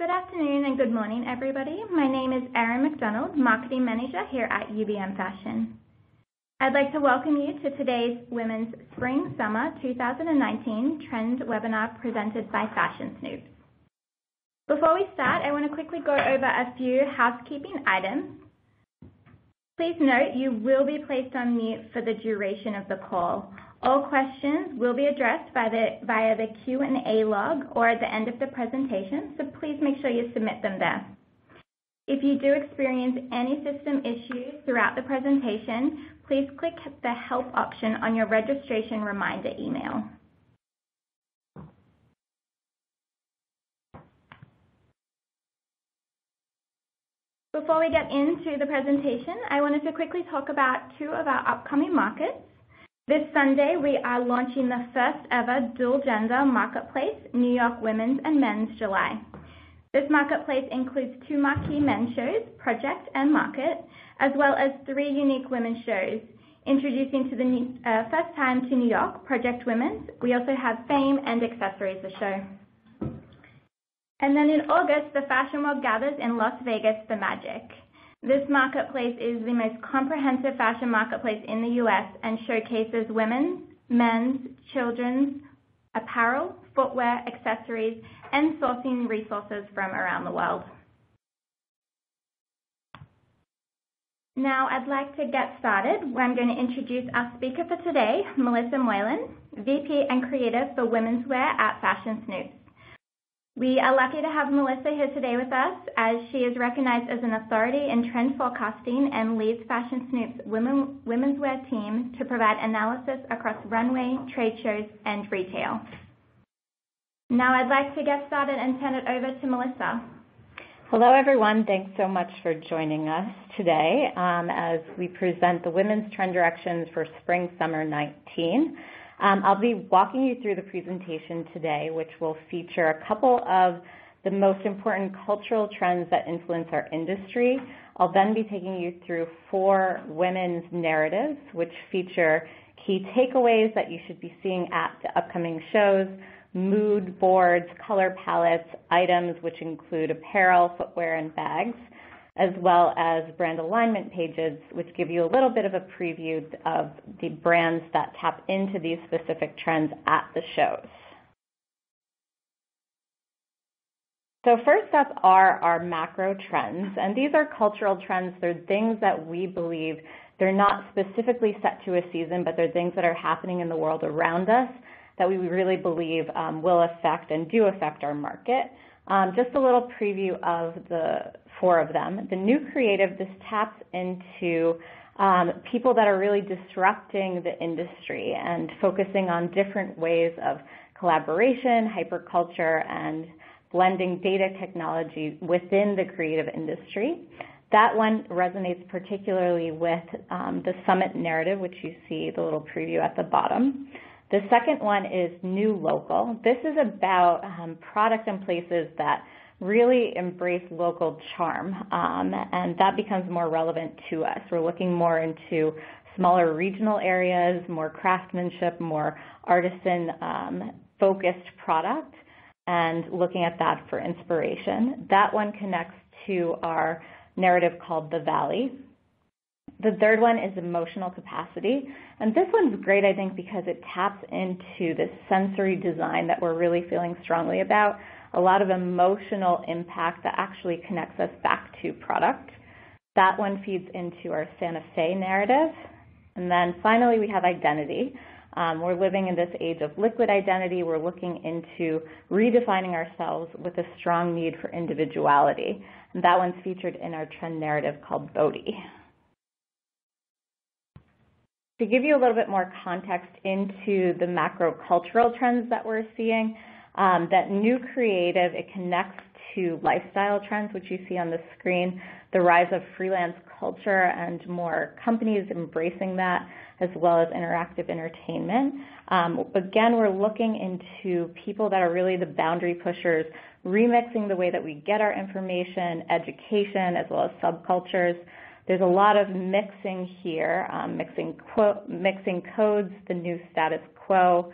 Good afternoon and good morning, everybody. My name is Erin McDonald, Marketing Manager here at UBM Fashion. I'd like to welcome you to today's Women's Spring-Summer 2019 Trend webinar presented by Fashion Snoops. Before we start, I want to quickly go over a few housekeeping items. Please note you will be placed on mute for the duration of the call. All questions will be addressed via the Q&A log or at the end of the presentation, so please make sure you submit them there. If you do experience any system issues throughout the presentation, please click the Help option on your registration reminder email. Before we get into the presentation, I wanted to quickly talk about two of our upcoming markets. This Sunday, we are launching the first ever dual-gender marketplace, New York Women's and Men's July. This marketplace includes two marquee men's shows, Project and Market, as well as three unique women's shows. Introducing to the first time to New York, Project Women's. We also have Fame and Accessories, the show. And then in August, the fashion world gathers in Las Vegas for Magic. This marketplace is the most comprehensive fashion marketplace in the U.S. and showcases women's, men's, children's, apparel, footwear, accessories, and sourcing resources from around the world. Now I'd like to get started where I'm going to introduce our speaker for today, Melissa Moylan, VP and Creative for Women's Wear at Fashion Snoops. We are lucky to have Melissa here today with us as she is recognized as an authority in trend forecasting and leads Fashion Snoops' women's wear team to provide analysis across runway, trade shows, and retail. Now I'd like to get started and turn it over to Melissa. Hello everyone, thanks so much for joining us today as we present the Women's Trend Directions for Spring-Summer 19. I'll be walking you through the presentation today, which will feature a couple of the most important cultural trends that influence our industry. I'll then be taking you through 4 women's narratives, which feature key takeaways that you should be seeing at the upcoming shows, mood boards, color palettes, items which include apparel, footwear, and bags, as well as brand alignment pages, which give you a little bit of a preview of the brands that tap into these specific trends at the shows. So first up are our macro trends, and these are cultural trends. They're things that we believe they're not specifically set to a season, but they're things that are happening in the world around us that we really believe will affect and do affect our market. Just a little preview of the 4 of them. The new creative, this taps into people that are really disrupting the industry and focusing on different ways of collaboration, hyperculture, and blending data technology within the creative industry. That one resonates particularly with the summit narrative, which you see the little preview at the bottom. The second one is new local. This is about products and places that really embrace local charm, and that becomes more relevant to us. We're looking more into smaller regional areas, more craftsmanship, more artisan-focused product, and looking at that for inspiration. That one connects to our narrative called The Valley. The third one is emotional capacity, and this one's great, I think, because it taps into this sensory design that we're really feeling strongly about, a lot of emotional impact that actually connects us back to product. That one feeds into our Santa Fe narrative. And then finally, we have identity. We're living in this age of liquid identity. We're looking into redefining ourselves with a strong need for individuality. And that one's featured in our trend narrative called Bodhi. To give you a little bit more context into the macro cultural trends that we're seeing, that new creative, it connects to lifestyle trends, which you see on the screen, the rise of freelance culture and more companies embracing that, as well as interactive entertainment. Again, we're looking into people that are really the boundary pushers, remixing the way that we get our information, education, as well as subcultures. There's a lot of mixing here, mixing codes, the new status quo,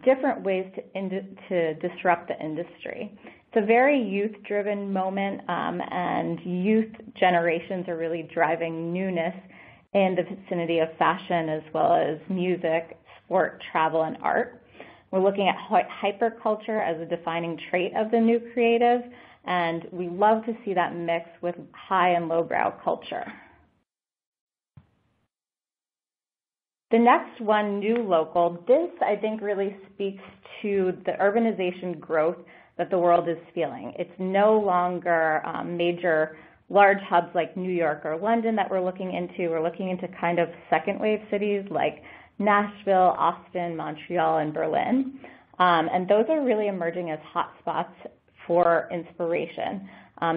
different ways to disrupt the industry. It's a very youth-driven moment, and youth generations are really driving newness in the vicinity of fashion as well as music, sport, travel, and art. We're looking at hyperculture as a defining trait of the new creative, and we love to see that mix with high and lowbrow culture. The next one, new local, this I think really speaks to the urbanization growth that the world is feeling. It's no longer major large hubs like New York or London that we're looking into. We're looking into kind of second wave cities like Nashville, Austin, Montreal, and Berlin. And those are really emerging as hotspots for inspiration.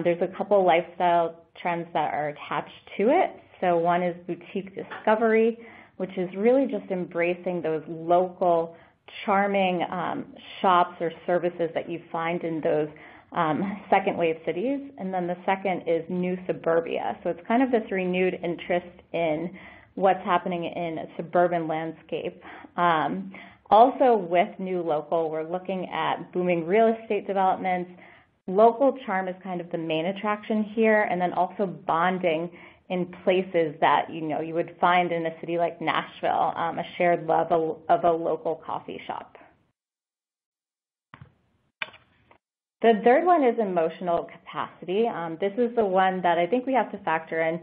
There's a couple lifestyle trends that are attached to it. So one is boutique discovery, which is really just embracing those local, charming shops or services that you find in those second wave cities. And then the second is new suburbia. So it's kind of this renewed interest in what's happening in a suburban landscape. Also with new local, we're looking at booming real estate developments. Local charm is kind of the main attraction here, and then also bonding in places that you would find in a city like Nashville, a shared love of a local coffee shop. The third one is emotional capacity. This is the one that I think we have to factor in,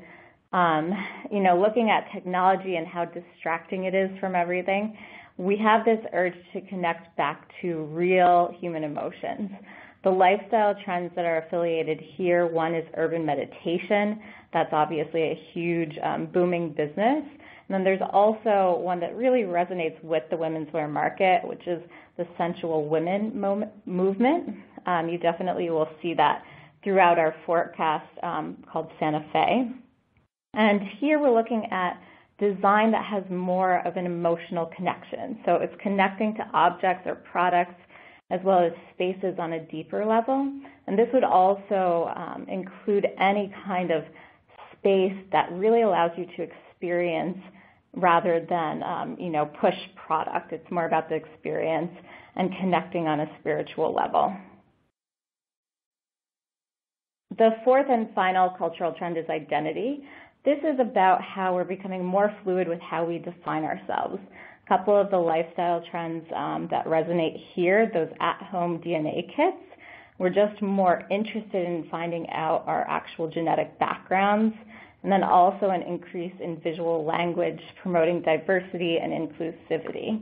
looking at technology and how distracting it is from everything. We have this urge to connect back to real human emotions. The lifestyle trends that are affiliated here, one is urban meditation. That's obviously a huge booming business. And then there's also one that really resonates with the women's wear market, which is the sensual women movement. You definitely will see that throughout our forecast called Santa Fe. And here we're looking at design that has more of an emotional connection. So it's connecting to objects or products as well as spaces on a deeper level. And this would also include any kind of space that really allows you to experience rather than, push product. It's more about the experience and connecting on a spiritual level. The fourth and final cultural trend is identity. This is about how we're becoming more fluid with how we define ourselves. A couple of the lifestyle trends that resonate here, those at-home DNA kits, we're just more interested in finding out our actual genetic backgrounds, and then also an increase in visual language promoting diversity and inclusivity.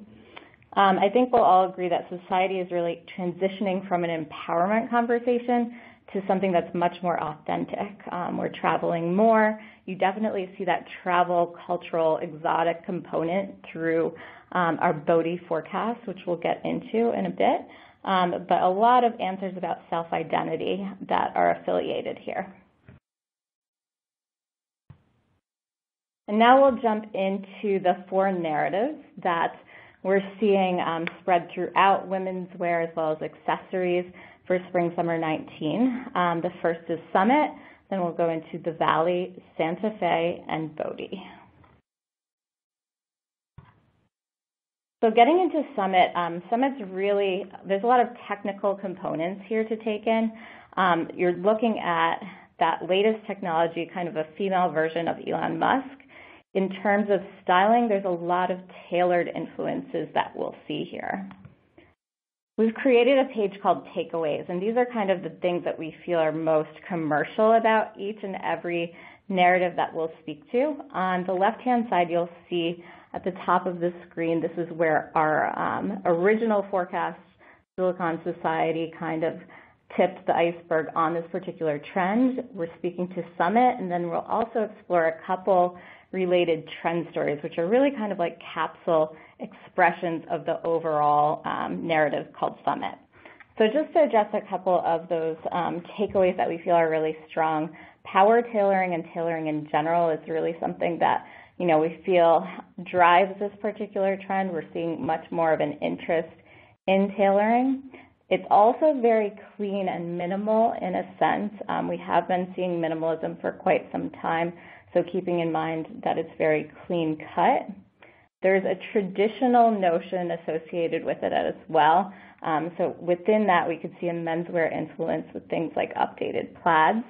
I think we'll all agree that society is really transitioning from an empowerment conversation to something that's much more authentic. We're traveling more. You definitely see that travel, cultural, exotic component through our Bodhi forecast, which we'll get into in a bit, but a lot of answers about self-identity that are affiliated here. And now we'll jump into the four narratives that we're seeing spread throughout women's wear as well as accessories for Spring Summer 19. The first is Summit, then we'll go into the Valley, Santa Fe, and Bodhi. So getting into Summit, Summit's really, there's a lot of technical components here to take in. You're looking at that latest technology, kind of a female version of Elon Musk. In terms of styling, there's a lot of tailored influences that we'll see here. We've created a page called Takeaways, and these are kind of the things that we feel are most commercial about each and every narrative that we'll speak to. On the left-hand side, you'll see at the top of the screen, this is where our original forecast, Silicon Society, kind of tipped the iceberg on this particular trend. We're speaking to Summit, and then we'll also explore a couple related trend stories, which are really kind of like capsule expressions of the overall narrative called Summit. So just to address a couple of those takeaways that we feel are really strong, power tailoring and tailoring in general is really something that we feel drives this particular trend. We're seeing much more of an interest in tailoring. It's also very clean and minimal in a sense. We have been seeing minimalism for quite some time, so keeping in mind that it's very clean cut. There's a traditional notion associated with it as well. So within that, we could see a menswear influence with things like updated plaids.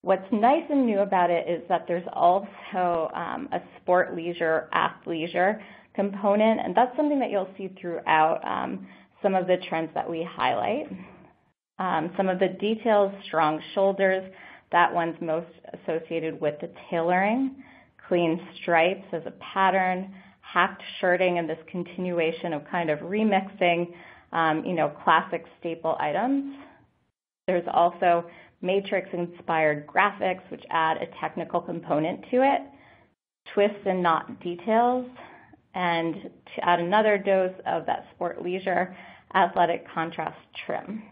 What's nice and new about it is that there's also a sport leisure, athleisure component, and that's something that you'll see throughout some of the trends that we highlight. Some of the details, strong shoulders, that one's most associated with the tailoring, clean stripes as a pattern, hacked shirting, and this continuation of kind of remixing, classic staple items. There's also matrix-inspired graphics, which add a technical component to it, twists and knot details, and to add another dose of that sport leisure, athletic contrast trim.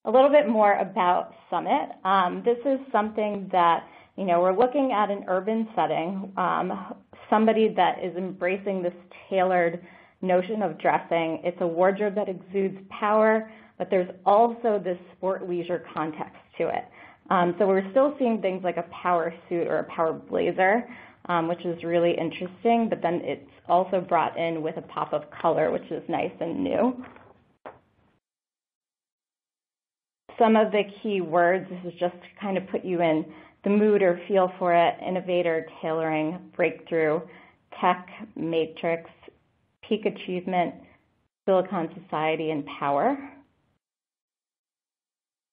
A little bit more about Summit. This is something that, we're looking at an urban setting, somebody that is embracing this tailored notion of dressing. It's a wardrobe that exudes power, but there's also this sport leisure context to it. So we're still seeing things like a power suit or a power blazer, which is really interesting, but then it's also brought in with a pop of color, which is nice and new. Some of the key words, this is just to kind of put you in the mood or feel for it: innovator, tailoring, breakthrough, tech, matrix, peak achievement, Silicon Society, and power.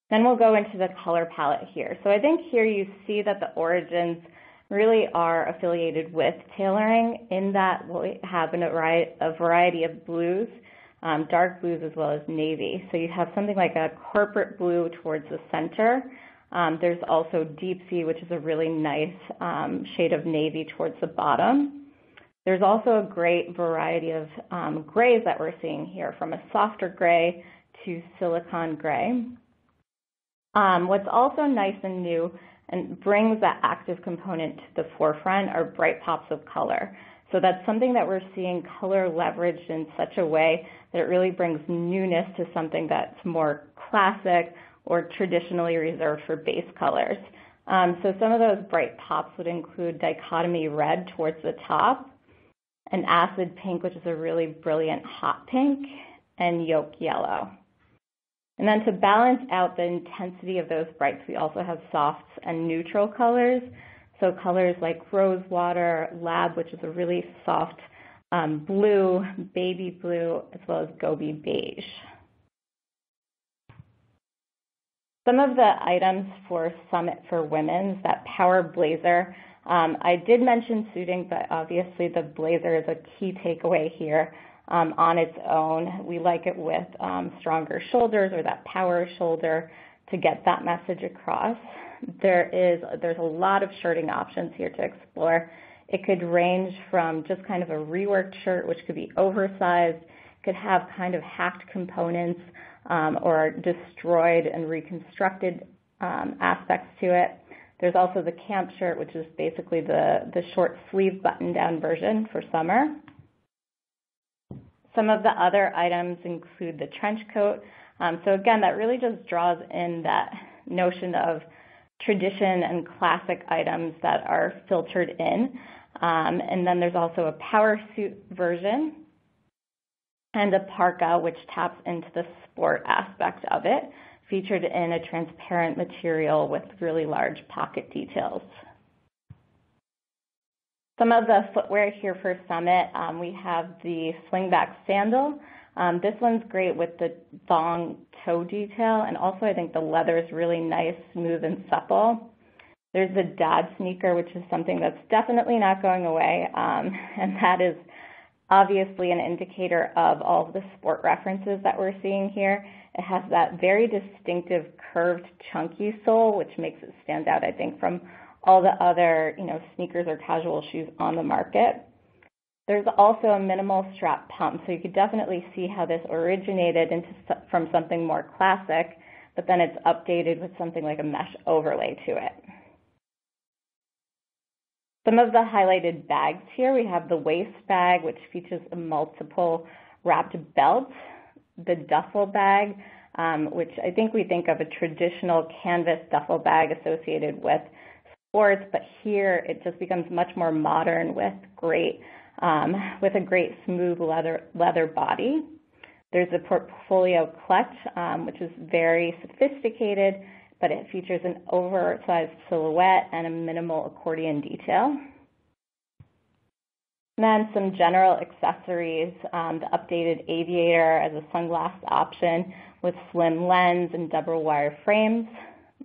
Then we'll go into the color palette here. So I think here you see that the origins really are affiliated with tailoring, in that we have a variety of blues, dark blues as well as navy. So you have something like a corporate blue towards the center. There's also deep sea, which is a really nice shade of navy towards the bottom. There's also a great variety of grays that we're seeing here, from a softer gray to silicon gray. What's also nice and new and brings that active component to the forefront are bright pops of color. So that's something that we're seeing color leveraged in such a way that it really brings newness to something that's more classic or traditionally reserved for base colors. So some of those bright pops would include dichotomy red towards the top, an acid pink, which is a really brilliant hot pink, and yolk yellow. And then to balance out the intensity of those brights, we also have softs and neutral colors. So colors like rosewater, lab, which is a really soft blue, baby blue, as well as gobi beige. Some of the items for Summit for Women's, that power blazer, I did mention suiting, but obviously the blazer is a key takeaway here on its own. We like it with stronger shoulders or that power shoulder to get that message across. There's a lot of shirting options here to explore. It could range from just kind of a reworked shirt, which could be oversized, could have kind of hacked components or destroyed and reconstructed aspects to it. There's also the camp shirt, which is basically the short sleeve button-down version for summer. Some of the other items include the trench coat. So again, that really just draws in that notion of tradition and classic items that are filtered in. And then there's also a power suit version and a parka, which taps into the sport aspect of it, featured in a transparent material with really large pocket details. Some of the footwear here for Summit, we have the slingback sandal. This one's great with the thong toe detail, and also I think the leather is really nice, smooth, and supple. There's the dad sneaker, which is something that's definitely not going away, and that is obviously an indicator of all of the sport references that we're seeing here. It has that very distinctive curved, chunky sole, which makes it stand out, I think, from all the other, sneakers or casual shoes on the market. There's also a minimal strap pump, so you could definitely see how this originated from something more classic, but then it's updated with something like a mesh overlay to it. Some of the highlighted bags here, we have the waist bag, which features a multiple wrapped belt, the duffel bag, which I think we think of a traditional canvas duffel bag associated with sports, but here it just becomes much more modern with great with a great smooth leather body. There's a portfolio clutch, which is very sophisticated, but it features an oversized silhouette and a minimal accordion detail. And then some general accessories, the updated aviator as a sunglass option with slim lens and double wire frames.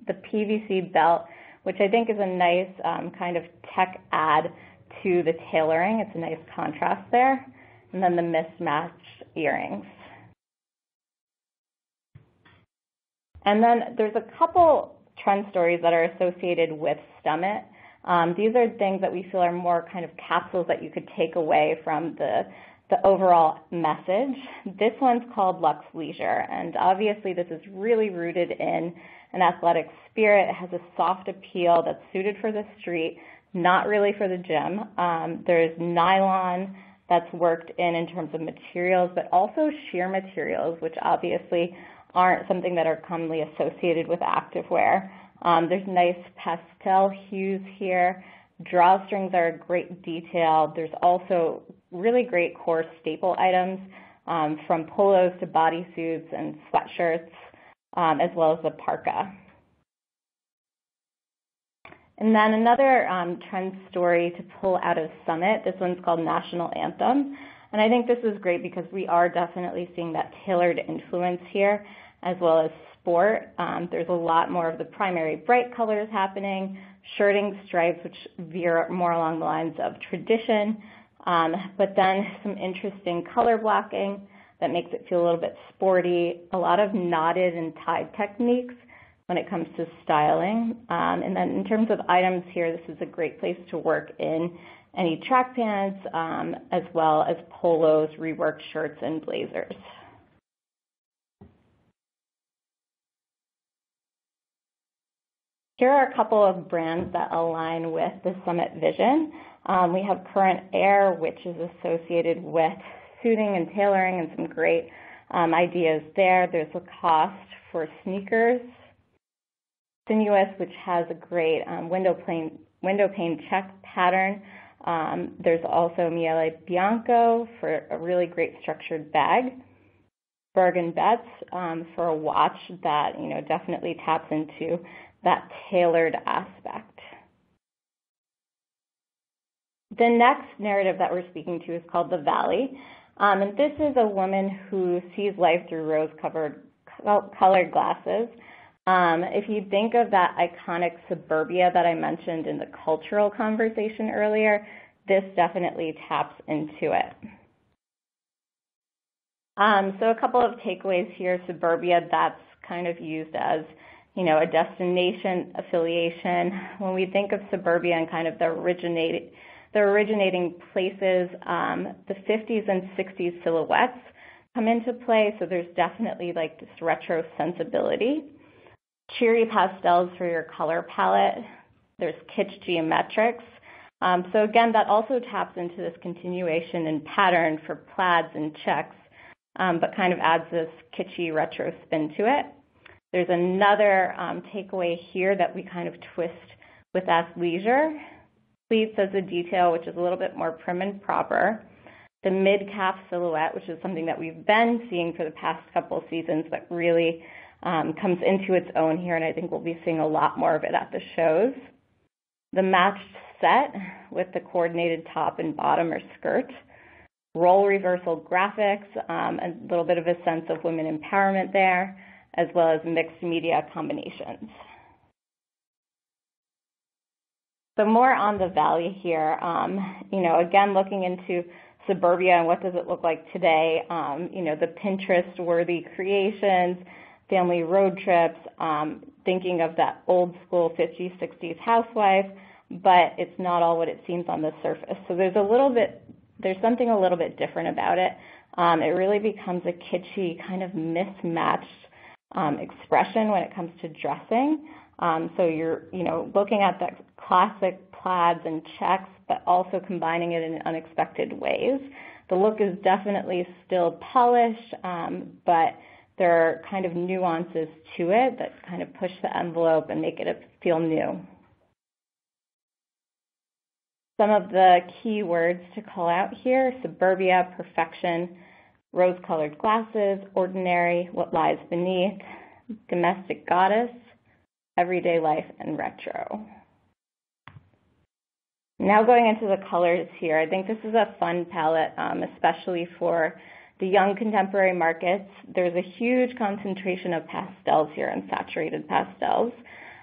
The PVC belt, which I think is a nice kind of tech add to the tailoring. It's a nice contrast there. And then the mismatched earrings. And then there's a couple trend stories that are associated with Summit. These are things that we feel are more kind of capsules that you could take away from the overall message. This one's called Luxe Leisure, and obviously this is really rooted in an athletic spirit. It has a soft appeal that's suited for the street, not really for the gym. There's nylon that's worked in terms of materials, but also sheer materials, which obviously aren't something that are commonly associated with activewear. There's nice pastel hues here. Drawstrings are a great detail. There's also really great core staple items from polos to bodysuits and sweatshirts, as well as the parka. And then another trend story to pull out of Summit, this one's called National Anthem. And I think this is great because we are definitely seeing that tailored influence here, as well as sport. There's a lot more of the primary bright colors happening, shirting stripes, which veer more along the lines of tradition, but then some interesting color blocking that makes it feel a little bit sporty, a lot of knotted and tied techniques when it comes to styling. And then in terms of items here, this is a great place to work in any track pants, as well as polos, reworked shirts, and blazers. Here are a couple of brands that align with the Summit vision. We have Current Air, which is associated with suiting and tailoring, and some great ideas there. There's Lacoste for sneakers. Sinuous, which has a great window pane check pattern. There's also Miele Bianco for a really great structured bag. Bergen Betts for a watch that definitely taps into that tailored aspect. The next narrative that we're speaking to is called The Valley. And this is a woman who sees life through rose-colored glasses. If you think of that iconic suburbia that I mentioned in the cultural conversation earlier, this definitely taps into it. So a couple of takeaways here. Suburbia, that's kind of used as a destination affiliation. When we think of suburbia and kind of the originating places, the 50s and 60s silhouettes come into play, so there's definitely like this retro sensibility. Cheery pastels for your color palette. There's kitsch geometrics. So again, that also taps into this continuation and pattern for plaids and checks, but kind of adds this kitschy retro spin to it. There's another takeaway here that we kind of twist with athleisure. Pleats as a detail, which is a little bit more prim and proper. The mid-calf silhouette, which is something that we've been seeing for the past couple seasons, that really comes into its own here, and I think we'll be seeing a lot more of it at the shows. The matched set with the coordinated top and bottom or skirt. Role reversal graphics, a little bit of a sense of women empowerment there, as well as mixed media combinations. So more on the Valley here, again, looking into suburbia and what does it look like today, the Pinterest-worthy creations, family road trips, thinking of that old school 50s, 60s housewife, but it's not all what it seems on the surface. So there's something a little bit different about it. It really becomes a kitschy kind of mismatched expression when it comes to dressing. So you're, looking at the classic plaids and checks, but also combining it in unexpected ways. The look is definitely still polished, but there are kind of nuances to it that kind of push the envelope and make it feel new. Some of the key words to call out here: suburbia, perfection, rose-colored glasses, ordinary, what lies beneath, domestic goddess, everyday life, and retro. Now going into the colors here, I think this is a fun palette, especially for the young contemporary markets. There's a huge concentration of pastels here and saturated pastels.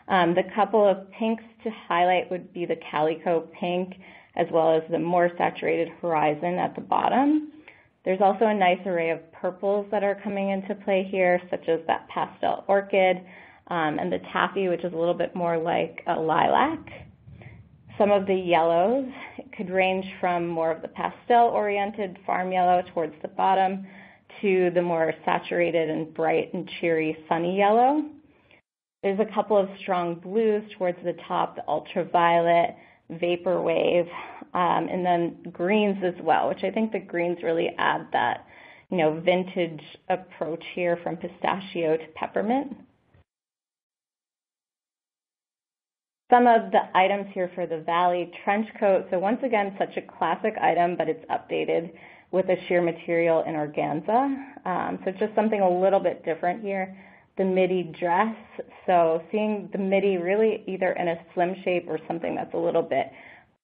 The couple of pinks to highlight would be the calico pink, as well as the more saturated horizon at the bottom. There's also a nice array of purples that are coming into play here, such as that pastel orchid, and the taffy, which is a little bit more like a lilac. Some of the yellows could range from more of the pastel-oriented farm yellow towards the bottom to the more saturated and bright and cheery sunny yellow. There's a couple of strong blues towards the top, the ultraviolet, vaporwave, and then greens as well, which I think the greens really add that, vintage approach here from pistachio to peppermint. Some of the items here for the Valley trench coat. So once again, such a classic item, but it's updated with a sheer material in organza. So just something a little bit different here. The midi dress, so seeing the midi really either in a slim shape or something that's a little bit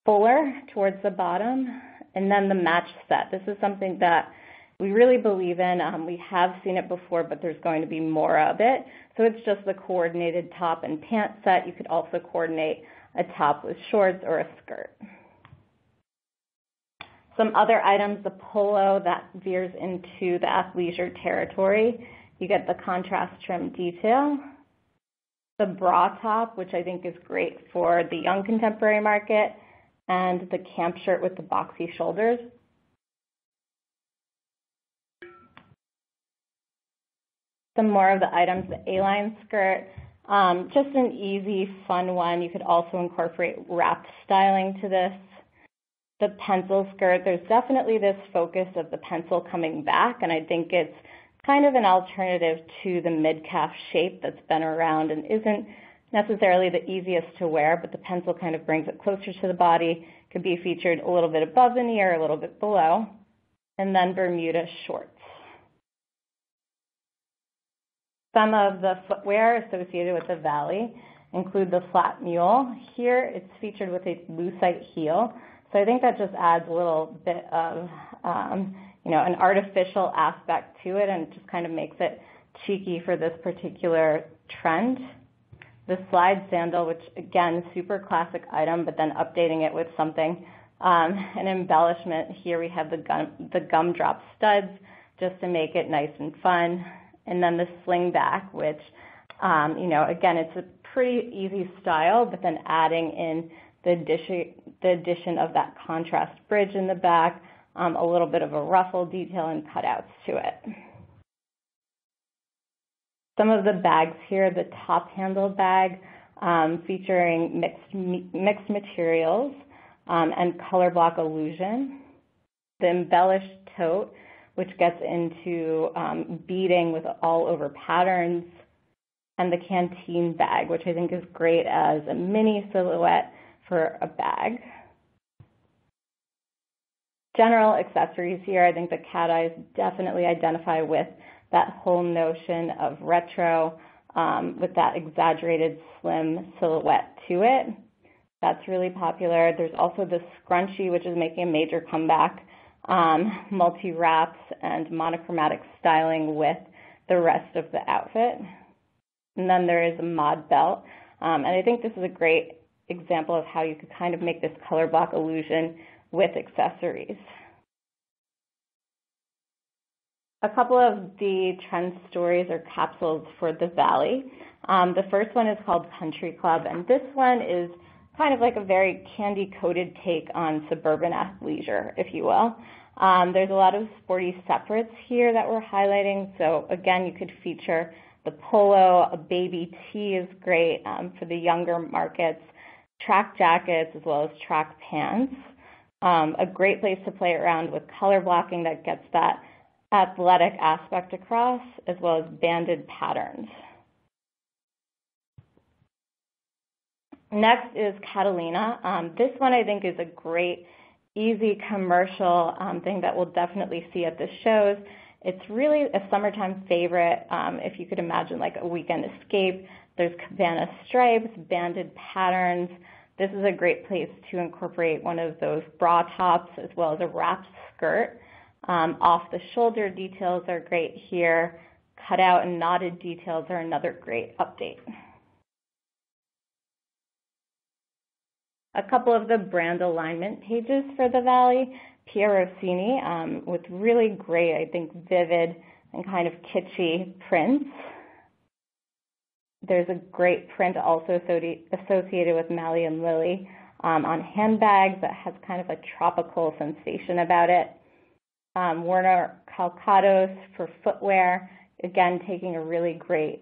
fuller towards the bottom. And then the match set. This is something that we really believe in. We have seen it before, but there's going to be more of it. So it's just the coordinated top and pant set. You could also coordinate a top with shorts or a skirt. Some other items, the polo that veers into the athleisure territory. You get the contrast trim detail. The bra top, which I think is great for the young contemporary market, and the camp shirt with the boxy shoulders. Some more of the items, the A-line skirt, just an easy, fun one. You could also incorporate wrapped styling to this. The pencil skirt, there's definitely this focus of the pencil coming back, and I think it's kind of an alternative to the mid-calf shape that's been around and isn't necessarily the easiest to wear, but the pencil kind of brings it closer to the body. Could be featured a little bit above the knee or a little bit below. And then Bermuda shorts. Some of the footwear associated with the Valley include the flat mule. Here it's featured with a lucite heel. So I think that just adds a little bit of an artificial aspect to it, and it just kind of makes it cheeky for this particular trend. The slide sandal, which again, super classic item, but then updating it with something, an embellishment. Here we have the gumdrop studs just to make it nice and fun. And then the sling back, which, again, it's a pretty easy style, but then adding in the addition of that contrast bridge in the back, a little bit of a ruffle detail and cutouts to it. Some of the bags here, the top-handled bag featuring mixed materials and color block illusion. The embellished tote, which gets into beading with all-over patterns. And the canteen bag, which I think is great as a mini silhouette for a bag. General accessories here, I think the cat eyes definitely identify with that whole notion of retro with that exaggerated slim silhouette to it. That's really popular. There's also the scrunchie, which is making a major comeback, multi-wraps and monochromatic styling with the rest of the outfit. And then there is a mod belt. And I think this is a great example of how you could kind of make this color block illusion with accessories. A couple of the trend stories or capsules for the Valley. The first one is called Country Club, and this one is kind of like a very candy-coated take on suburban athleisure, if you will. There's a lot of sporty separates here that we're highlighting. So again, you could feature the polo, a baby tee is great for the younger markets, track jackets as well as track pants. A great place to play around with color blocking that gets that athletic aspect across, as well as banded patterns. Next is Catalina. This one I think is a great, easy commercial thing that we'll definitely see at the shows. It's really a summertime favorite, if you could imagine like a weekend escape. There's cabana stripes, banded patterns. This is a great place to incorporate one of those bra tops as well as a wrapped skirt. Off the shoulder details are great here. Cut out and knotted details are another great update. A couple of the brand alignment pages for the Valley. Pia Rossini with really great, I think, vivid and kind of kitschy prints. There's a great print also associated with Mally and Lily on handbags that has kind of a tropical sensation about it. Werner Calcados for footwear, again, taking a really great,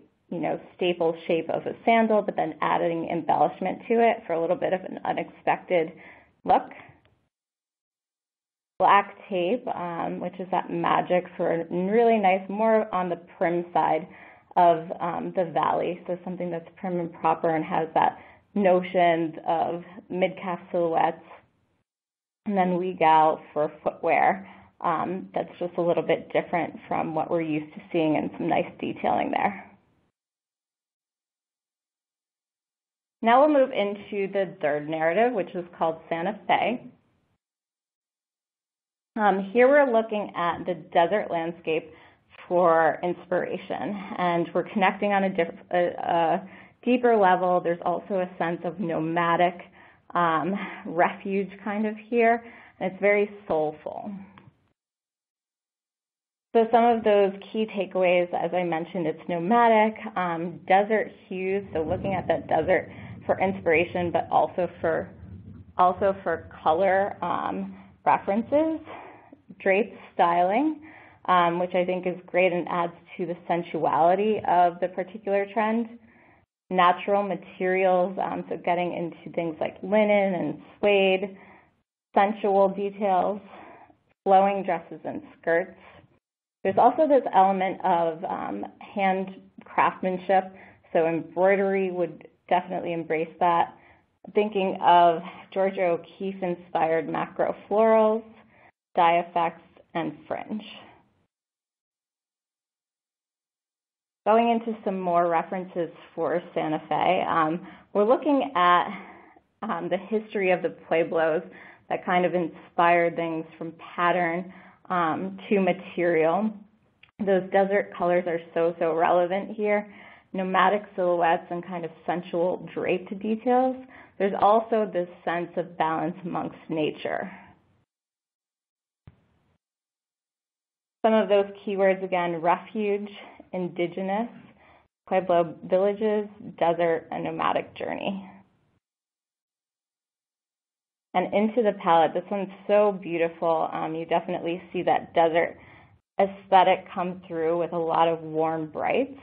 staple shape of a sandal, but then adding embellishment to it for a little bit of an unexpected look. Black tape, which is that magic for really nice, more on the prim side of the Valley, so something that's prim and proper and has that notions of mid-calf silhouettes. And then Wegal for footwear. That's just a little bit different from what we're used to seeing and some nice detailing there. Now we'll move into the third narrative, which is called Santa Fe. Here we're looking at the desert landscape for inspiration, and we're connecting on a deeper level. There's also a sense of nomadic refuge kind of here, and it's very soulful. So some of those key takeaways, as I mentioned, it's nomadic, desert hues, so looking at that desert for inspiration, but also for color references. Drape styling, which I think is great and adds to the sensuality of the particular trend. Natural materials, so getting into things like linen and suede. Sensual details, flowing dresses and skirts. There's also this element of hand craftsmanship, so embroidery would definitely embrace that. Thinking of Georgia O'Keeffe-inspired macro florals, dye effects, and fringe. Going into some more references for Santa Fe, we're looking at the history of the Pueblos that kind of inspired things from pattern to material. Those desert colors are so relevant here. Nomadic silhouettes and kind of sensual draped details. There's also this sense of balance amongst nature. Some of those keywords again: refuge, indigenous, Pueblo villages, desert, and nomadic journey. And into the palette, this one's so beautiful. You definitely see that desert aesthetic come through with a lot of warm brights.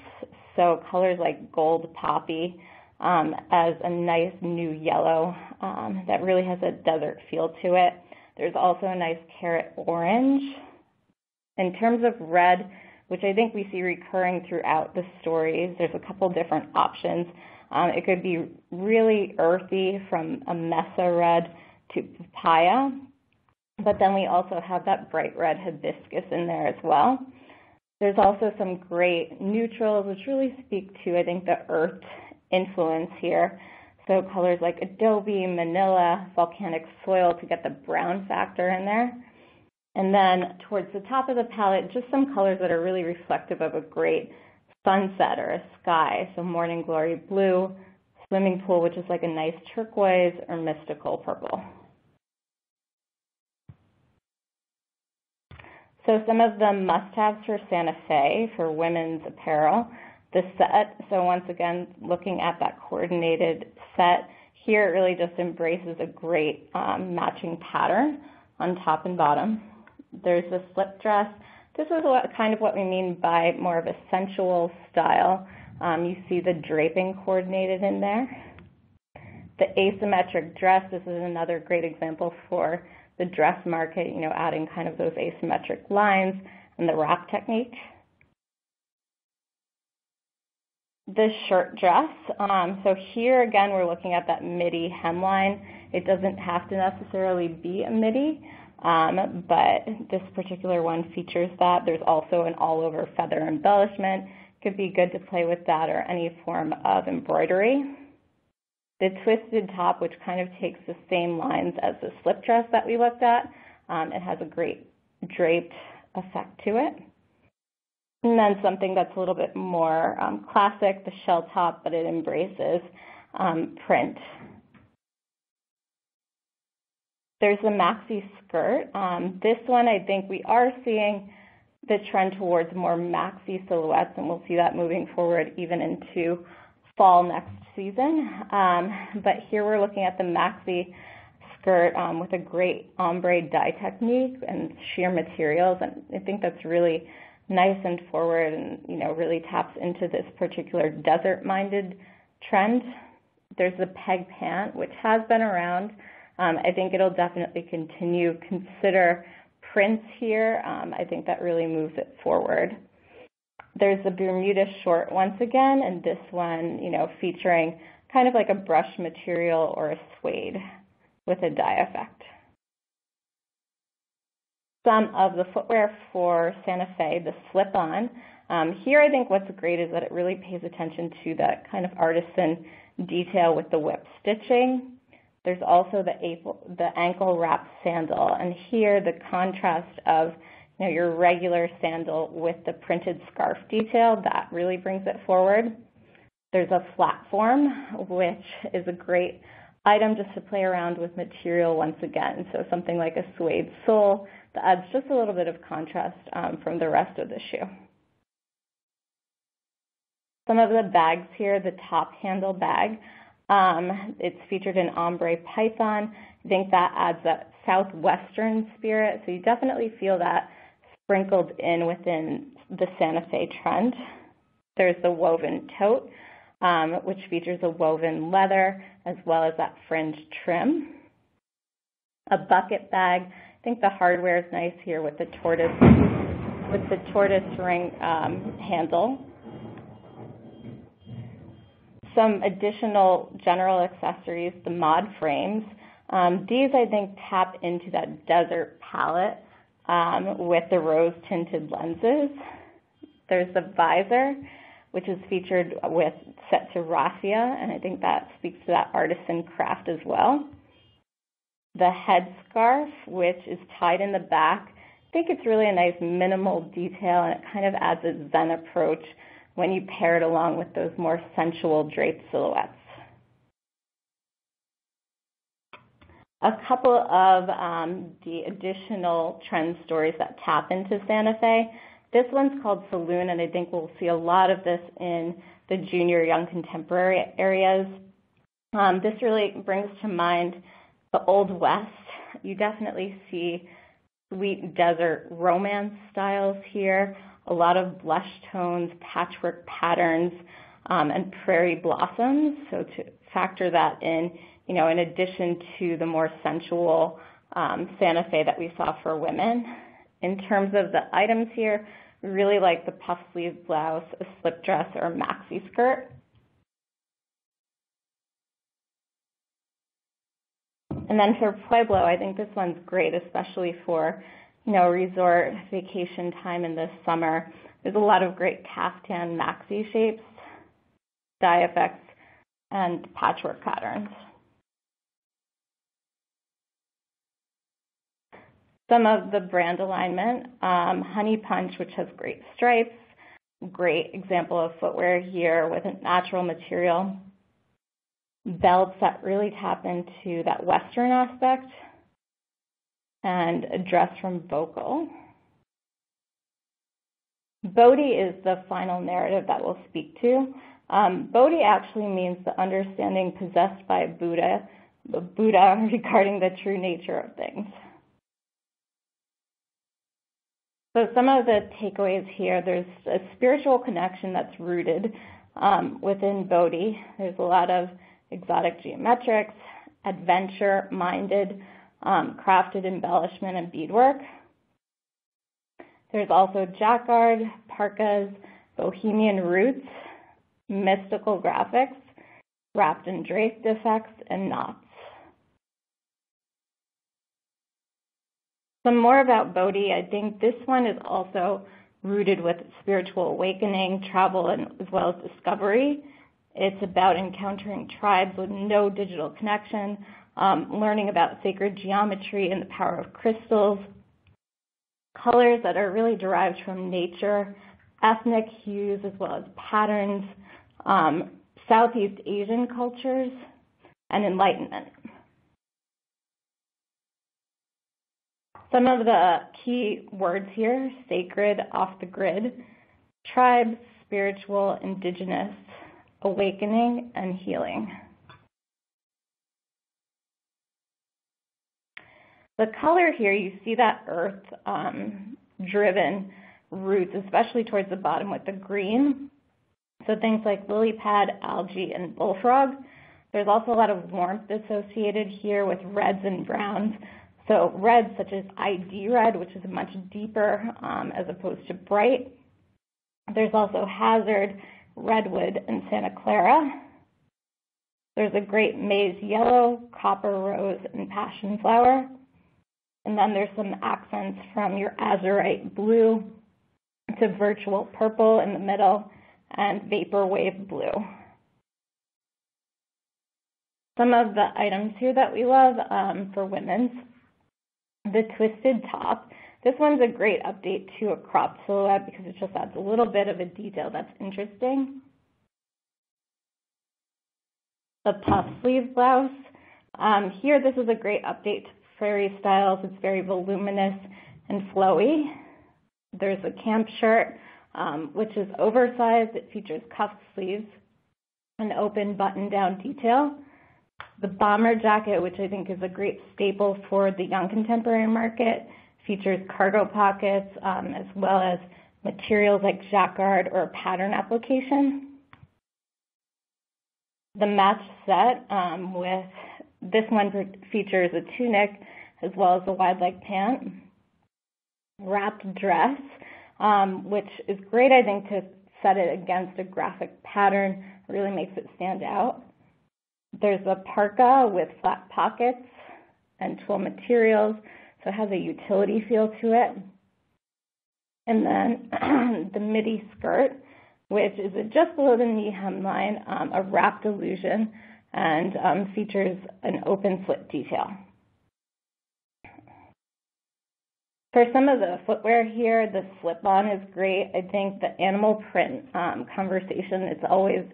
So colors like gold poppy as a nice new yellow that really has a desert feel to it. There's also a nice carrot orange. In terms of red, which I think we see recurring throughout the stories, there's a couple different options. It could be really earthy from a mesa red to papaya, but then we also have that bright red hibiscus in there as well. There's also some great neutrals, which really speak to, I think, the earth influence here. So colors like adobe, manila, volcanic soil to get the brown factor in there. And then towards the top of the palette, just some colors that are really reflective of a great sunset or a sky. So morning glory blue, swimming pool, which is like a nice turquoise or mystical purple. So some of the must-haves for Santa Fe for women's apparel, the set. So once again, looking at that coordinated set, here it really just embraces a great matching pattern on top and bottom. There's the slip dress. This is kind of what we mean by more of a sensual style. You see the draping coordinated in there. The asymmetric dress, this is another great example for the dress market, adding kind of those asymmetric lines and the wrap technique. The shirt dress. So here again, we're looking at that midi hemline. It doesn't have to necessarily be a midi, but this particular one features that. There's also an all-over feather embellishment. Could be good to play with that or any form of embroidery. The twisted top, which kind of takes the same lines as the slip dress that we looked at. It has a great draped effect to it. And then something that's a little bit more classic, the shell top, but it embraces print. There's the maxi skirt. This one, I think we are seeing the trend towards more maxi silhouettes, and we'll see that moving forward even into fall next season. But here we're looking at the maxi skirt with a great ombre dye technique and sheer materials, and I think that's really nice and forward, and really taps into this particular desert-minded trend. There's the peg pant, which has been around. I think it'll definitely continue. Consider prints here. I think that really moves it forward. There's the Bermuda short once again, and this one, featuring kind of like a brush material or a suede with a dye effect. Some of the footwear for Santa Fe, the slip-on. Here I think what's great is that it really pays attention to that kind of artisan detail with the whip stitching. There's also the ankle wrap sandal, and here the contrast of your regular sandal with the printed scarf detail, that really brings it forward. There's a platform, which is a great item just to play around with material once again. So something like a suede sole that adds just a little bit of contrast from the rest of the shoe. Some of the bags here, the top handle bag, it's featured in ombre python. I think that adds that southwestern spirit, so you definitely feel that sprinkled in within the Santa Fe trend. There's the woven tote, which features a woven leather as well as that fringe trim. A bucket bag. I think the hardware is nice here with the tortoise ring handle. Some additional general accessories, the mod frames. These, I think, tap into that desert palette with the rose-tinted lenses. There's the visor, which is featured with set to raffia, and I think that speaks to that artisan craft as well. The headscarf, which is tied in the back. I think it's really a nice minimal detail, and it kind of adds a zen approach when you pair it along with those more sensual draped silhouettes. A couple of the additional trend stories that tap into Santa Fe. This one's called Saloon, and I think we'll see a lot of this in the junior young contemporary areas. This really brings to mind the Old West. You definitely see sweet desert romance styles here, a lot of blush tones, patchwork patterns, and prairie blossoms. So to factor that in, in addition to the more sensual Santa Fe that we saw for women. In terms of the items here, we really like the puff sleeve blouse, a slip dress, or a maxi skirt. And then for Pueblo, I think this one's great, especially for, resort vacation time in the summer. There's a lot of great caftan maxi shapes, dye effects, and patchwork patterns. Some of the brand alignment, Honey Punch, which has great stripes, great example of footwear here with a natural material. Belts that really tap into that Western aspect, and a dress from Vocal. Bodhi is the final narrative that we'll speak to. Bodhi actually means the understanding possessed by Buddha regarding the true nature of things. So some of the takeaways here, there's a spiritual connection that's rooted within Bodhi. There's a lot of exotic geometrics, adventure-minded, crafted embellishment and beadwork. There's also jacquard, parkas, bohemian roots, mystical graphics, wrapped and draped effects, and knots. Some more about Bodhi. I think this one is also rooted with spiritual awakening, travel, and as well as discovery. It's about encountering tribes with no digital connection, learning about sacred geometry and the power of crystals, colors that are really derived from nature, ethnic hues as well as patterns, Southeast Asian cultures, and enlightenment. Some of the key words here: sacred, off the grid, tribe, spiritual, indigenous, awakening, and healing. The color here, you see that earth-driven roots, especially towards the bottom with the green. So things like lily pad, algae, and bullfrog. There's also a lot of warmth associated here with reds and browns. So reds such as ID red, which is much deeper as opposed to bright. There's also hazard, redwood, and Santa Clara. There's a great maize yellow, copper rose, and passion flower. And then there's some accents from your azurite blue to virtual purple in the middle and vaporwave blue. Some of the items here that we love for women's: the twisted top. This one's a great update to a cropped silhouette because it just adds a little bit of a detail that's interesting. The puff sleeve blouse. Here, this is a great update to prairie styles. It's very voluminous and flowy. There's a camp shirt, which is oversized. It features cuff sleeves, an open button-down detail. The bomber jacket, which I think is a great staple for the young contemporary market, features cargo pockets as well as materials like jacquard or pattern application. The match set with this one features a tunic as well as a wide leg pant. Wrapped dress, which is great, I think, to set it against a graphic pattern. It really makes it stand out. There's a parka with flat pockets and twill materials, so it has a utility feel to it. And then the midi skirt, which is just below the knee hemline, a wrapped illusion, and features an open slit detail. For some of the footwear here, the slip-on is great. I think the animal print conversation is always,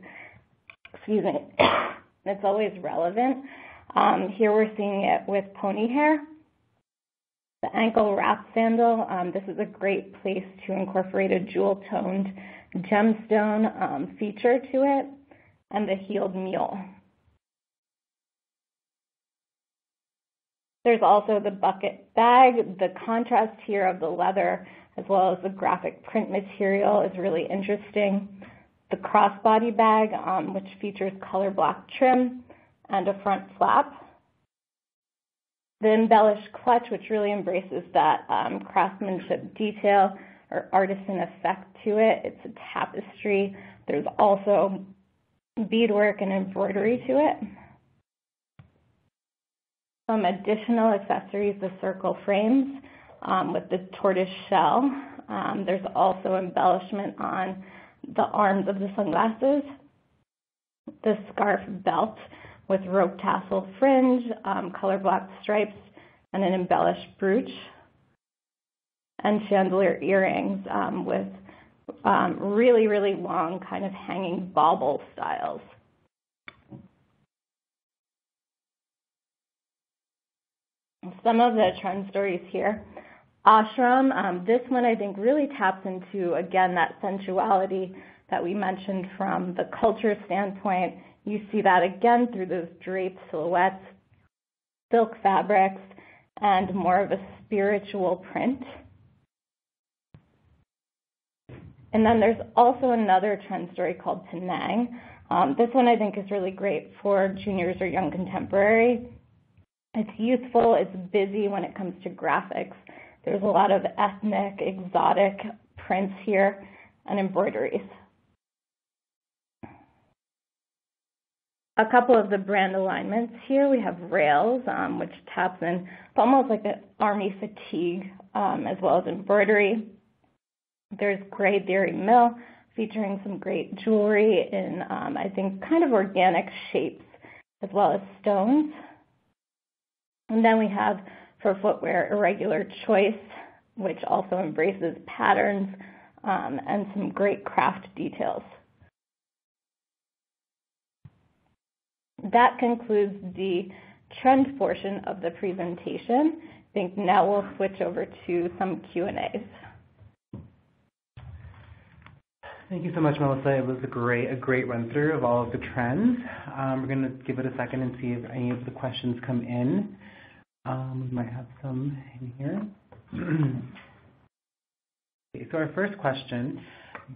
it's always relevant. Here we're seeing it with pony hair. The ankle wrap sandal, this is a great place to incorporate a jewel-toned gemstone feature to it, and the heeled mule. There's also the bucket bag. The contrast here of the leather as well as the graphic print material is really interesting. The crossbody bag, which features color block trim and a front flap. The embellished clutch, which really embraces that craftsmanship detail or artisan effect to it. It's a tapestry. There's also beadwork and embroidery to it. Some additional accessories, the circle frames with the tortoise shell. There's also embellishment on the arms of the sunglasses. The scarf belt with rope tassel fringe, color block stripes, and an embellished brooch. And chandelier earrings with really, really long kind of hanging bauble styles. Some of the trend stories here. Ashram, this one I think really taps into, again, that sensuality that we mentioned from the culture standpoint. You see that again through those draped silhouettes, silk fabrics, and more of a spiritual print. And then there's also another trend story called Penang. This one I think is really great for juniors or young contemporary. It's youthful, it's busy when it comes to graphics. There's a lot of ethnic, exotic prints here and embroideries. a couple of the brand alignments here. We have rails, which taps in almost like an army fatigue, as well as embroidery. There's Grey Theory Mill, featuring some great jewelry in, I think, kind of organic shapes, as well as stones. And then we have, for footwear, Irregular Choice, which also embraces patterns and some great craft details. That concludes the trend portion of the presentation. I think now we'll switch over to some Q&As. Thank you so much, Melissa. It was a great run through of all of the trends. We're going to give it a second and see if any of the questions come in. We might have some in here. Okay, so our first question,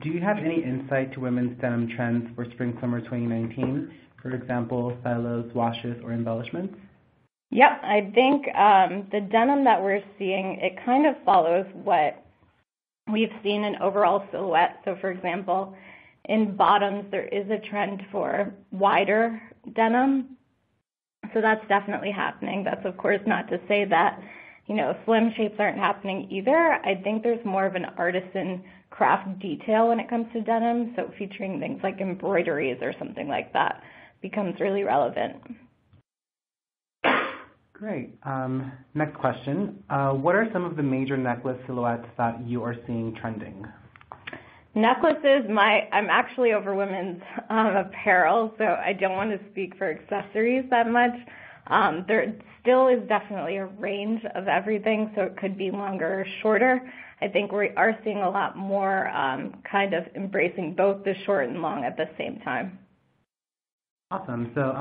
do you have any insight to women's denim trends for spring-summer 2019? For example, styles, washes, or embellishments? Yep, I think the denim that we're seeing, it kind of follows what we've seen in overall silhouette. So for example, in bottoms, there is a trend for wider denim. So that's definitely happening. That's of course not to say that, slim shapes aren't happening either. I think there's more of an artisan craft detail when it comes to denim. So featuring things like embroideries or something like that becomes really relevant. Great. Next question. What are some of the major necklace silhouettes that you are seeing trending? Necklaces, I'm actually over women's apparel, so I don't want to speak for accessories that much. There still is definitely a range of everything, so it could be longer or shorter. I think we are seeing a lot more kind of embracing both the short and long at the same time. Awesome. So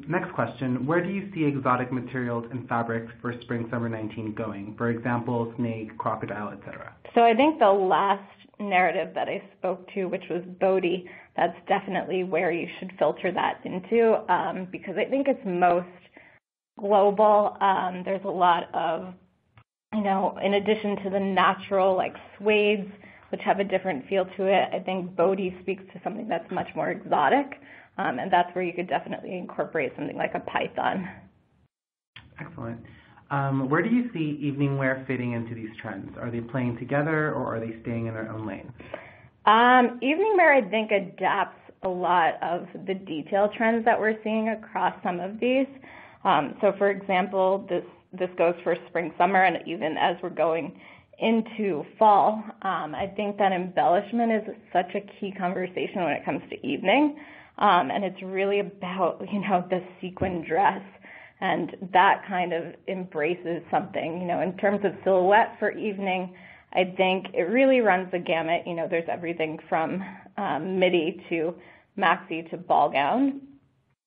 next question, where do you see exotic materials and fabrics for spring-summer 19 going? For example, snake, crocodile, etc. So I think the last narrative that I spoke to, which was Bodhi, that's definitely where you should filter that into because I think it's most global. There's a lot of, in addition to the natural like suedes, which have a different feel to it, I think Bodhi speaks to something that's much more exotic. And that's where you could definitely incorporate something like a python. Excellent. Where do you see evening wear fitting into these trends? Are they playing together or are they staying in their own lane? Evening wear, I think, adapts a lot of the detail trends that we're seeing across some of these. So, for example, this goes for spring, summer, and even as we're going into fall, I think that embellishment is such a key conversation when it comes to evening. And it's really about, the sequin dress, and that kind of embraces something, in terms of silhouette for evening. I think it really runs the gamut. There's everything from midi to maxi to ball gown.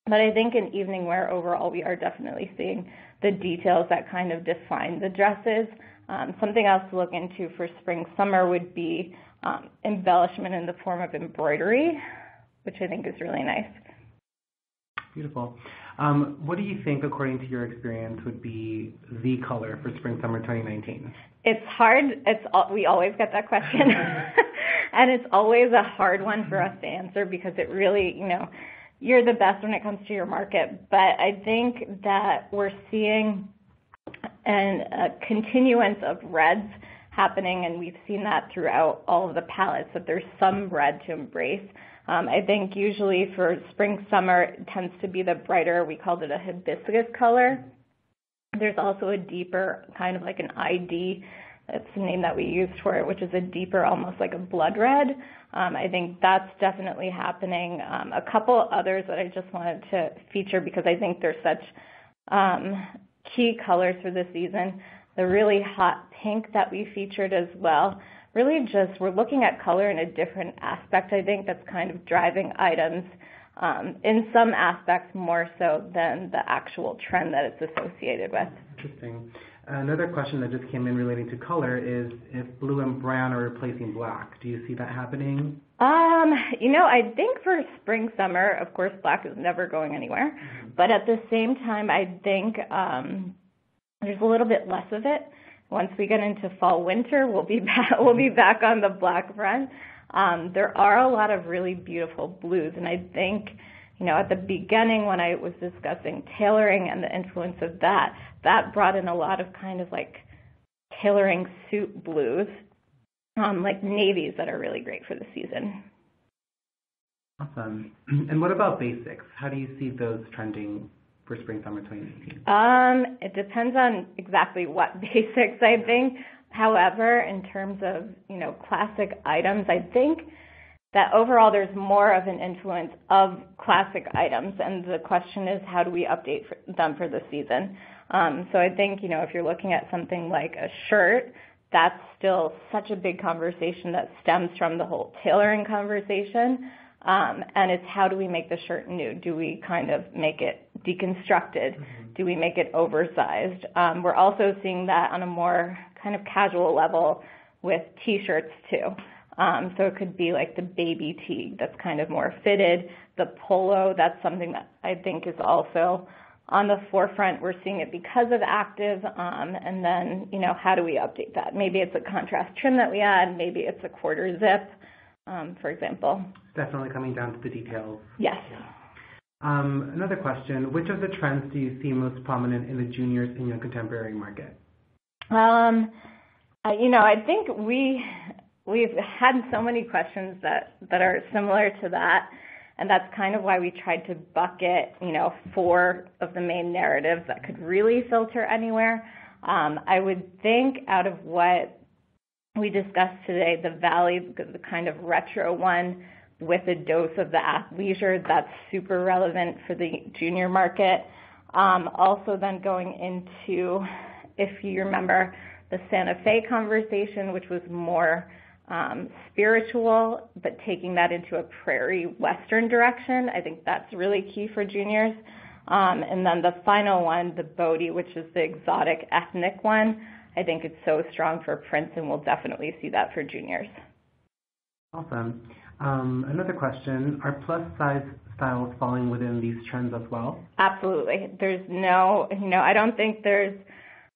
But I think in evening wear overall, we are definitely seeing the details that kind of define the dresses. Something else to look into for spring, summer would be embellishment in the form of embroidery, which I think is really nice. Beautiful. What do you think, according to your experience, would be the color for spring-summer 2019? It's hard. We always get that question. And it's always a hard one for us to answer because it really, you're the best when it comes to your market. But I think that we're seeing a continuance of reds happening, and we've seen that throughout all of the palettes, that there's some red to embrace. I think usually for spring, summer, it tends to be the brighter, we called it a hibiscus color. There's also a deeper, kind of like an ID, that's the name that we used for it, which is a deeper, almost like a blood red. I think that's definitely happening. A couple others that I just wanted to feature because I think they're such key colors for this season. The really hot pink that we featured as well. Really just, we're looking at color in a different aspect, I think, that's kind of driving items in some aspects more so than the actual trend that it's associated with. Interesting. Another question that just came in relating to color is if blue and brown are replacing black. Do you see that happening? I think for spring, summer, of course, black is never going anywhere. Mm-hmm. But at the same time, I think there's a little bit less of it. Once we get into fall, winter, we'll be back on the black front. There are a lot of really beautiful blues, and I think, at the beginning when I was discussing tailoring and the influence of that brought in a lot of kind of like tailoring suit blues, like navies that are really great for the season. Awesome. And what about basics? How do you see those trending for spring/summer 2019? It depends on exactly what basics, I think. However, in terms of, classic items, I think that overall there's more of an influence of classic items, and the question is how do we update them for the season? So I think, if you're looking at something like a shirt, that's still such a big conversation that stems from the whole tailoring conversation. And it's how do we make the shirt new? Do we kind of make it deconstructed? Mm-hmm. Do we make it oversized? We're also seeing that on a more kind of casual level with T-shirts too. So it could be like the baby tee that's kind of more fitted. The polo, that's something that I think is also on the forefront. We're seeing it because of active. And then, how do we update that? Maybe it's a contrast trim that we add. Maybe it's a quarter zip. For example. Definitely coming down to the details. Yes. Another question, which of the trends do you see most prominent in the juniors and young contemporary market? I think we've had so many questions that are similar to that, and that's kind of why we tried to bucket, 4 of the main narratives that could really filter anywhere. I would think out of what we discussed today, the Valley, the kind of retro one with a dose of the athleisure, that's super relevant for the junior market. Also then going into, if you remember, the Santa Fe conversation, which was more spiritual, but taking that into a prairie western direction, I think that's really key for juniors. And then the final one, the Bodhi, which is the exotic ethnic one, I think it's so strong for Prince, and we'll definitely see that for juniors. Awesome. Another question, are plus size styles falling within these trends as well? Absolutely. There's no, I don't think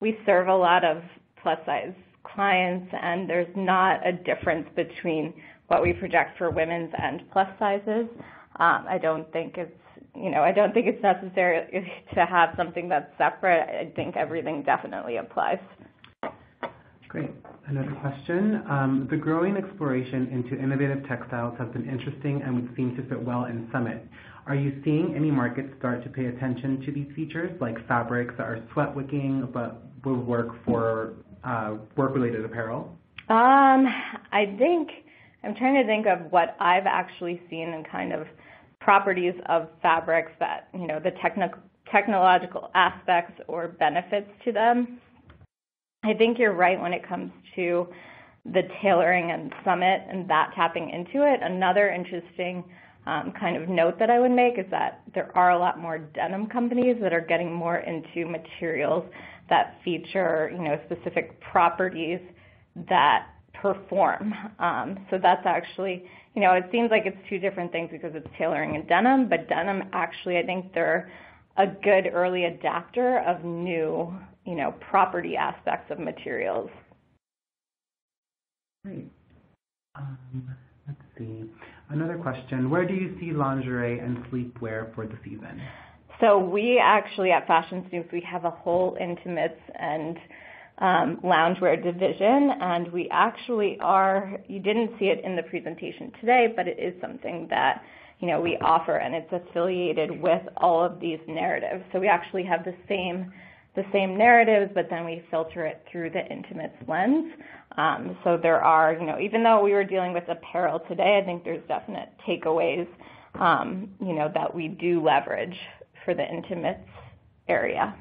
we serve a lot of plus size clients, and there's not a difference between what we project for women's and plus sizes. I don't think it's necessary to have something that's separate. I think everything definitely applies. Great. Another question. The growing exploration into innovative textiles has been interesting and would seem to fit well in Summit. Are you seeing any markets start to pay attention to these features, like fabrics that are sweat wicking but will work for work-related apparel? I think, I'm trying to think of what I've actually seen in kind of properties of fabrics that, the technological aspects or benefits to them. I think you're right when it comes to the tailoring and Summit and that tapping into it. Another interesting kind of note that I would make is that there are a lot more denim companies that are getting more into materials that feature, specific properties that perform. So that's actually, it seems like it's 2 different things because it's tailoring and denim, but denim actually, I think they're a good early adapter of new, property aspects of materials. Great. Let's see. Another question. Where do you see lingerie and sleepwear for the season? So we actually, at Fashion Snoops, we have a whole intimates and loungewear division, and we actually you didn't see it in the presentation today, but it is something that, we offer, and it's affiliated with all of these narratives. So we actually have the same narratives, but then we filter it through the intimates lens. So there are, even though we were dealing with apparel today, I think there's definite takeaways, that we do leverage for the intimates area.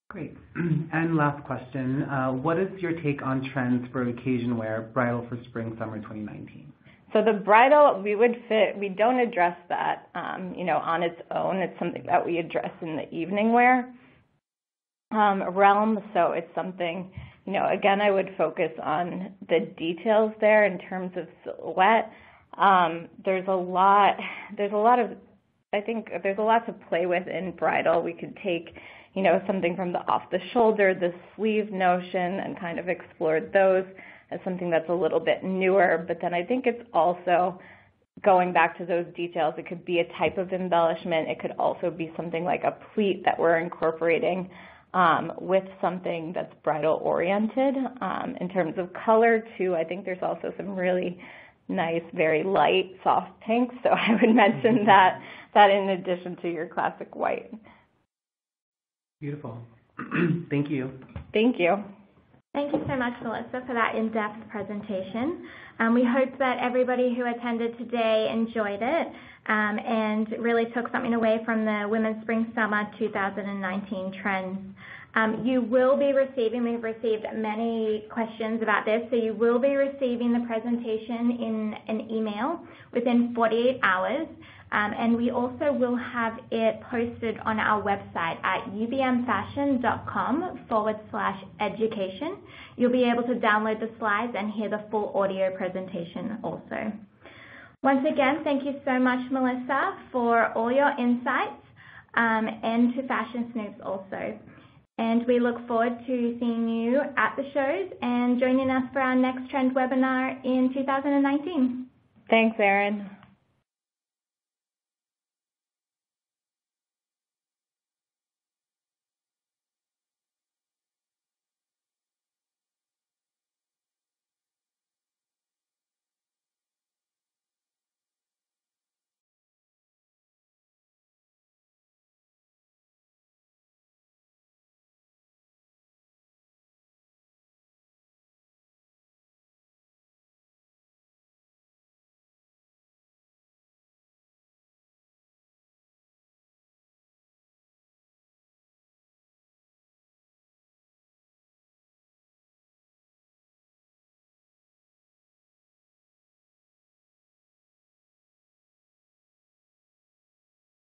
Great. And last question, what is your take on trends for occasion wear, bridal for spring/summer 2019? So the bridal, we don't address that, on its own. It's something that we address in the evening wear realm. So it's something, again, I would focus on the details there in terms of silhouette. There's a lot to play with in bridal. We could take, something from the off the shoulder, the sleeve notion, and kind of explore those as something that's a little bit newer. But then I think it's also going back to those details, it could be a type of embellishment. It could also be something like a pleat that we're incorporating with something that's bridal oriented. In terms of color too, I think there's also some really nice, very light, soft pinks. So I would mention that in addition to your classic white. Beautiful. Thank you. Thank you. Thank you so much, Melissa, for that in-depth presentation. We hope that everybody who attended today enjoyed it and really took something away from the Women's Spring Summer 2019 trends. You will be receiving, we've received many questions about this, so you will be receiving the presentation in an email within 48 hours. And we also will have it posted on our website at ubmfashion.com/education. You'll be able to download the slides and hear the full audio presentation also. Once again, thank you so much, Melissa, for all your insights and to Fashion Snoops also. And we look forward to seeing you at the shows and joining us for our next trend webinar in 2019. Thanks, Erin.